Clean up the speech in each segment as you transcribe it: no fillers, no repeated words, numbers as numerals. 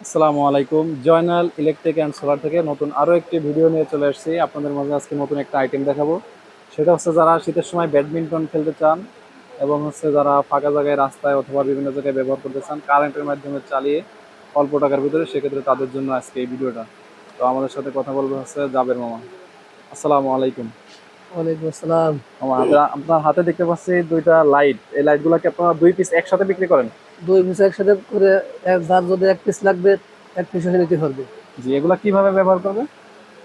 আসসালামু আলাইকুম। Joynal electric and solar থেকে নতুন আরও একটি ভিডিও নিয়ে চলে এসেছি। আপনাদের মাঝে আজকে নতুন একটা আইটেম দেখাবো। সেটা হচ্ছে যারা শীতের সময় ব্যাডমিন্টন খেলতে চান এবং হচ্ছে যারা ফাঁকা জায়গায় রাস্তায় অথবা বিভিন্ন জায়গায় ব্যবহার করতে চান কারেন্টের মাধ্যমে চালিয়ে অল্প টাকার ভিতরে, সেক্ষেত্রে তাদের জন্য আজকে এই ভিডিওটা। তো আমাদের সাথে কথা বলবে হচ্ছে জাবের মামা। আসসালামু আলাইকুম। ওয়ালাইকুম আসসালাম। মামা, আপনার হাতে দেখতে পাচ্ছি দুইটা লাইট। এই লাইটগুলো কি আপনারা দুই পিস একসাথে বিক্রি করেন? দুই পিস একসাথে করে যার যদি এক পিস লাগবে এক পিস নিতে পারবে। জি, এগুলা কিভাবে ব্যবহার করবে?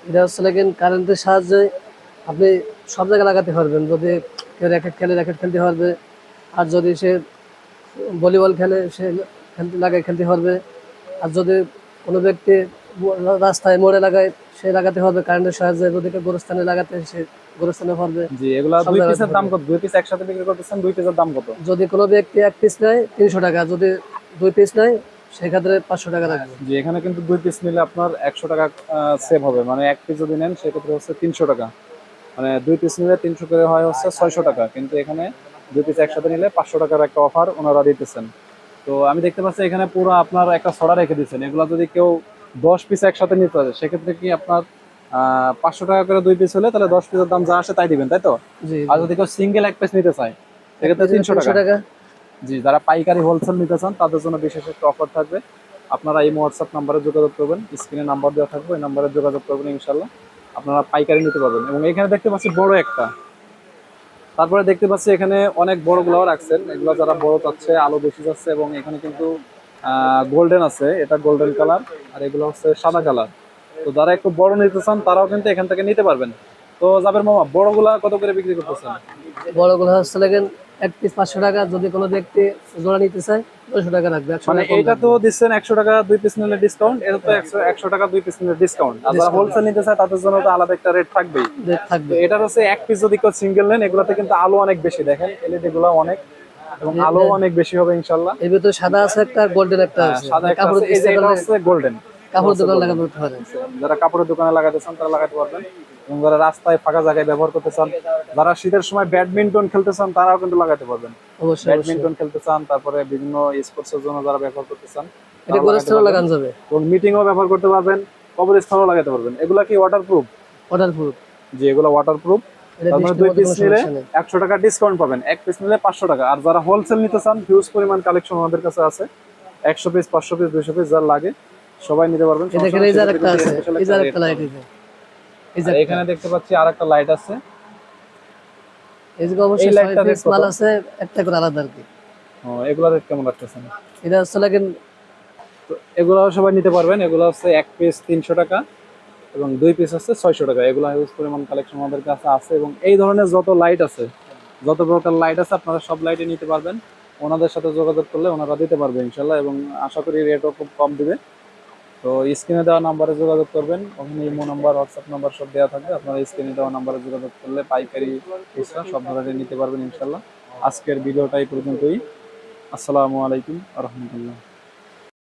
এটা হচ্ছে লেকিন কারেন্টের সাহায্যে আপনি সব জায়গায় লাগাতে পারবেন। যদি কেউ র্যাকেট খেলে র্যাকেট খেলতে পারবে, আর যদি সে ভলিবল খেলে সে খেলতে পারবে। আর যদি কোনো ব্যক্তি রাস্তায় মোড়ে লাগায় সে লাগাতে পারবে কারেন্টের সাহায্যে। যদি কেউ গোরস্থানে লাগাতে সে গোরস্থানে পারবে। জি, এগুলা সব দুই জায়গায় লাগাতে পিসের দাম পারবে। কত? দুই পিস একসাথে বিক্রি করতেছেন, দুই পিসের দাম কত? যদি কোনো ব্যক্তি এক পিস নেয় 300 টাকা, যদি দুই পিস নেয় সেক্ষেত্রে 500 টাকা রাখবে। জি, এখানে কিন্তু দুই পিস নিলে আপনার 100 টাকা সেভ হবে। মানে এক পিস যদি নেন সেক্ষেত্রে হচ্ছে 300 টাকা। মানে দুই পিস নিলে 300 করে হয় হচ্ছে 600 টাকা, কিন্তু এখানে দুই পিস একসাথে নিলে 500 টাকার একটা অফার ওনারা দিতেছেন। তো আমি দেখতে পাচ্ছি এখানে পুরো আপনার একটা ছড়া রেখে দিচ্ছেন। এগুলো যদি কেউ 10 পিস একসাথে নিতে পারে সেক্ষেত্রে কি আপনার 500 টাকা করে দুই পিস হলে তাহলে 10 পিসের দাম যা আসে তাই দিবেন, তাই তো? জি আর জি। যদি কেউ সিঙ্গেল এক পিস নিতে চায় এক সেক্ষেত্রে পিস 300 300 টাকা। টাকা। জি, যারা পাইকারি হোলসেল নিতে চান তাদের জন্য বিশেষ একটা অফার থাকবে। আপনারা এই হোয়াটসঅ্যাপ নাম্বারে যোগাযোগ করবেন, স্ক্রিনে নাম্বার দেওয়া থাকবে, ওই নাম্বারে যোগাযোগ করবেন, ইনশাল্লাহ আপনারা পাইকারি নিতে পারবেন। এবং এখানে দেখতে পাচ্ছি বড় একটা, তারপরে দেখতে পাচ্ছি এখানে অনেক বড়গুলোও রাখছেন। এগুলো যারা বড় চাচ্ছে, আলো বেশি যাচ্ছে, এবং এখানে কিন্তু গোল্ডেন আছে, এটা গোল্ডেন কালার, আর এগুলো হচ্ছে সাদা কালার। তো যারা একটু বড় নিতে চান তারাও কিন্তু এখান থেকে নিতে পারবেন। তো জাবের মামা, বড়গুলা কত করে বিক্রি করতেছেন? বড়গুলো হচ্ছে লাগেন এক পিস 500 টাকা। যদি কোনো ব্যক্তি জোড়া নিতে চায় 200 টাকা রাখবে, 100 মানে টাকা কম এইটা তো রাখবে। দিচ্ছেন 100 টাকা দুই পিস নিলে ডিসকাউন্ট, এটা তো 100 টাকা দুই পিস নিলে ডিসকাউন্ট। আর যারা ডিসকাউন্ট হোলসেল নিতে চায় তাদের জন্য তো আলাদা একটা রেট থাকবেই। তো থাকবে। এটার হচ্ছে এক পিস যদি কেউ সিঙ্গেল নেন, এগুলাতে কিন্তু আলো অনেক বেশি, দেখেন এলইডি গুলো অনেক, এবং আলো অনেক বেশি হবে ইনশাল্লাহ। এর ভিতরে সাদা আছে একটা, গোল্ডেন একটা হ্যাঁ, আছে, সাদা একটা আছে, কাপড়ের এই যে ইস্তেমাল এটা হচ্ছে গোল্ডেন। এটা কাপড় হচ্ছে দোকান গোল্ডেন। লাগাতে করতে পারে। যারা কাপড়ের দোকানে লাগাতে চান তারা লাগাতে পারবেন, এবং যারা রাস্তায় ফাঁকা জায়গায় ব্যবহার করতে চান, যারা শীতের সময় ব্যাডমিন্টন খেলতে চান তারাও কিন্তু লাগাতে পারবেন। অবশ্যই অবশ্যই। ব্যাডমিন্টন খেলতে চান, তারপরে বিভিন্ন স্পোর্টস এর জন্য যারা ব্যবহার করতে চান এটা তারা লাগাতে গোরস্থানে পারবেন, লাগানো যাবে। এবং মিটিংও ব্যবহার করতে পারবেন, কবরস্থানও লাগাতে পারবেন। এগুলা কি ওয়াটারপ্রুফ? Order proof. যে এগুলো ওয়াটারপ্রুফ। এটা তার মানে বৃষ্টির দুই মধ্যে পিস কোনো নিলে সমস্যা নেই। 100 টাকা ডিসকাউন্ট পাবেন, এক পিস নিলে 500 টাকা। আর যারা হোলসেল নিতে চান, হিউজ পরিমাণ কালেকশন আমাদের কাছে আছে, 100 পিস 500 পিস 200 পিস যার লাগে সবাই নিতে পারবেন, এই সমস্যা দেখেন নেই। এই যে সেক্ষেত্রে আরেকটা কিন্তু আছে, স্পেশাল এই যে একটা রেট আরেকটা লাইট, পাবেন। এই যে আর একটা। এখানে দেখতে পাচ্ছি আর একটা লাইট আছে। এই যে এই অবশ্যই ছয় লাইটটা রেট পিস কত? মাল আছে, একটা করে আলাদা আর কি। এগুলা রেট কেমন রাখতেছেন? এটা হচ্ছে লাগেন তো এগুলো সবাই নিতে পারবেন। এগুলো হচ্ছে এক পিস 300 টাকা, এবং দুই পিস হচ্ছে 600 টাকা। এগুলো হিউজ পরিমাণ কালেকশন আমাদের কাছে আছে, এবং এই ধরনের যত লাইট আছে, যত প্রকার লাইট আছে আপনারা সব লাইটে নিতে পারবেন। ওনাদের সাথে যোগাযোগ করলে ওনারা দিতে পারবে ইনশাল্লাহ, এবং আশা করি রেটও খুব কম দিবে। তো স্ক্রিনে দেওয়া নাম্বারে যোগাযোগ করবেন, ওখানে ইমো নাম্বার, হোয়াটসঅ্যাপ নাম্বার সব দেওয়া থাকবে। আপনারা স্ক্রিনে দেওয়া নাম্বারে যোগাযোগ করলে পাইকারি খুচরা সব ধরনের নিতে পারবেন ইনশাল্লাহ। আজকের ভিডিওটা এই পর্যন্তই। আসসালামু আলাইকুম আ রহমতুল্লাহ।